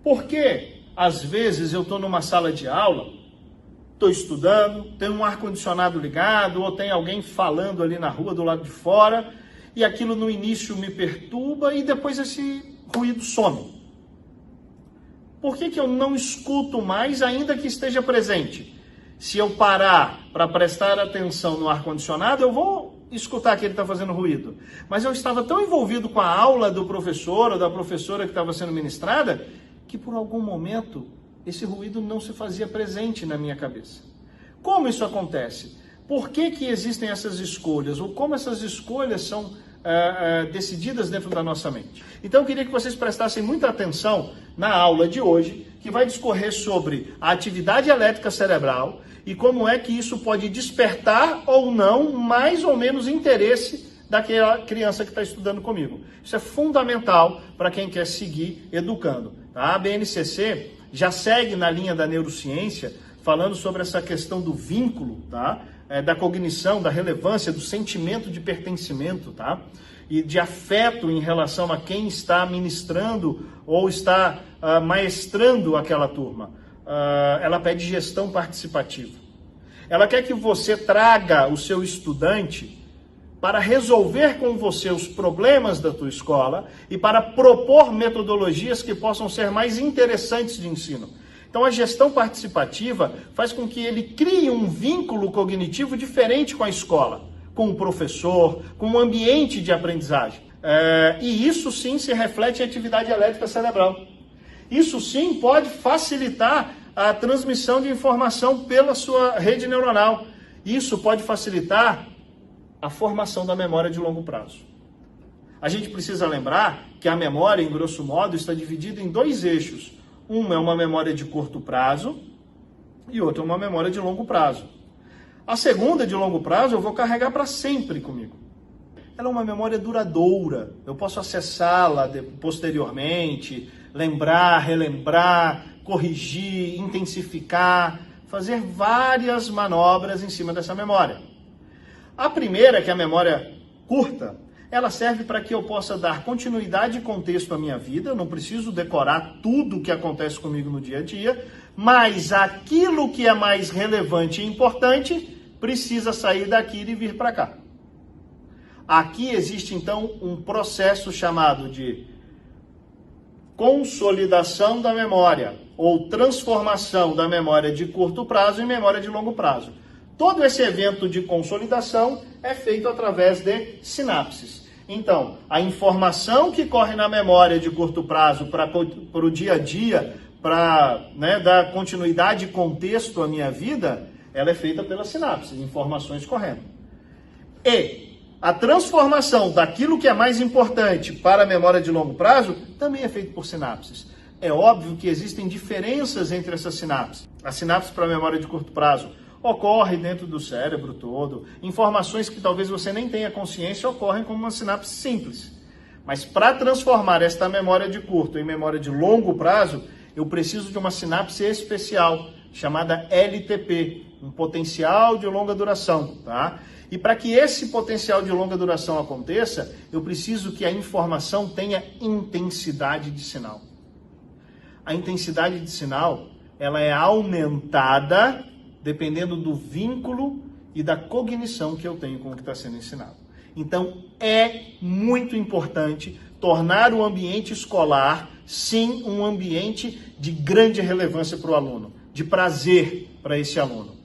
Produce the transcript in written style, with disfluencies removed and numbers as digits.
Porque, às vezes, eu estou numa sala de aula, estou estudando, tem um ar-condicionado ligado, ou tem alguém falando ali na rua do lado de fora, e aquilo no início me perturba, e depois esse ruído some. Por que eu não escuto mais, ainda que esteja presente? Se eu parar para prestar atenção no ar-condicionado, eu vou escutar que ele está fazendo ruído. Mas eu estava tão envolvido com a aula do professor ou da professora que estava sendo ministrada, que por algum momento esse ruído não se fazia presente na minha cabeça. Como isso acontece? Por que existem essas escolhas? Ou como essas escolhas são decididas dentro da nossa mente? Então eu queria que vocês prestassem muita atenção na aula de hoje, que vai discorrer sobre a atividade elétrica cerebral e como é que isso pode despertar ou não mais ou menos interesse daquela criança que está estudando comigo. Isso é fundamental para quem quer seguir educando. Tá? A BNCC já segue na linha da neurociência, falando sobre essa questão do vínculo, tá? Da cognição, da relevância, do sentimento de pertencimento, tá? E de afeto em relação a quem está ministrando ou está maestrando aquela turma. Ela pede gestão participativa. Ela quer que você traga o seu estudante para resolver com você os problemas da tua escola e para propor metodologias que possam ser mais interessantes de ensino. Então a gestão participativa faz com que ele crie um vínculo cognitivo diferente com a escola, com o professor, com o ambiente de aprendizagem. E isso sim se reflete em atividade elétrica cerebral. Isso sim pode facilitar a transmissão de informação pela sua rede neuronal. Isso pode facilitar a formação da memória de longo prazo. A gente precisa lembrar que a memória, em grosso modo, está dividida em dois eixos. Uma é uma memória de curto prazo e outra é uma memória de longo prazo. A segunda, de longo prazo, eu vou carregar para sempre comigo. Ela é uma memória duradoura. Eu posso acessá-la posteriormente, lembrar, relembrar, corrigir, intensificar, fazer várias manobras em cima dessa memória. A primeira, que é a memória curta, ela serve para que eu possa dar continuidade e contexto à minha vida. Eu não preciso decorar tudo o que acontece comigo no dia a dia, mas aquilo que é mais relevante e importante precisa sair daqui e vir para cá. Aqui existe então um processo chamado de consolidação da memória ou transformação da memória de curto prazo em memória de longo prazo. Todo esse evento de consolidação é feito através de sinapses. Então, a informação que corre na memória de curto prazo para o dia a dia, para dar continuidade e contexto à minha vida, ela é feita pelas sinapses, informações correndo. E a transformação daquilo que é mais importante para a memória de longo prazo também é feita por sinapses. É óbvio que existem diferenças entre essas sinapses. A sinapse para a memória de curto prazo ocorre dentro do cérebro todo. Informações que talvez você nem tenha consciência ocorrem como uma sinapse simples. Mas para transformar esta memória de curto em memória de longo prazo, eu preciso de uma sinapse especial, chamada LTP, um potencial de longa duração, tá? E para que esse potencial de longa duração aconteça, eu preciso que a informação tenha intensidade de sinal. A intensidade de sinal, ela é aumentada dependendo do vínculo e da cognição que eu tenho com o que está sendo ensinado. Então, é muito importante tornar o ambiente escolar, sim, um ambiente de grande relevância para o aluno, de prazer para esse aluno.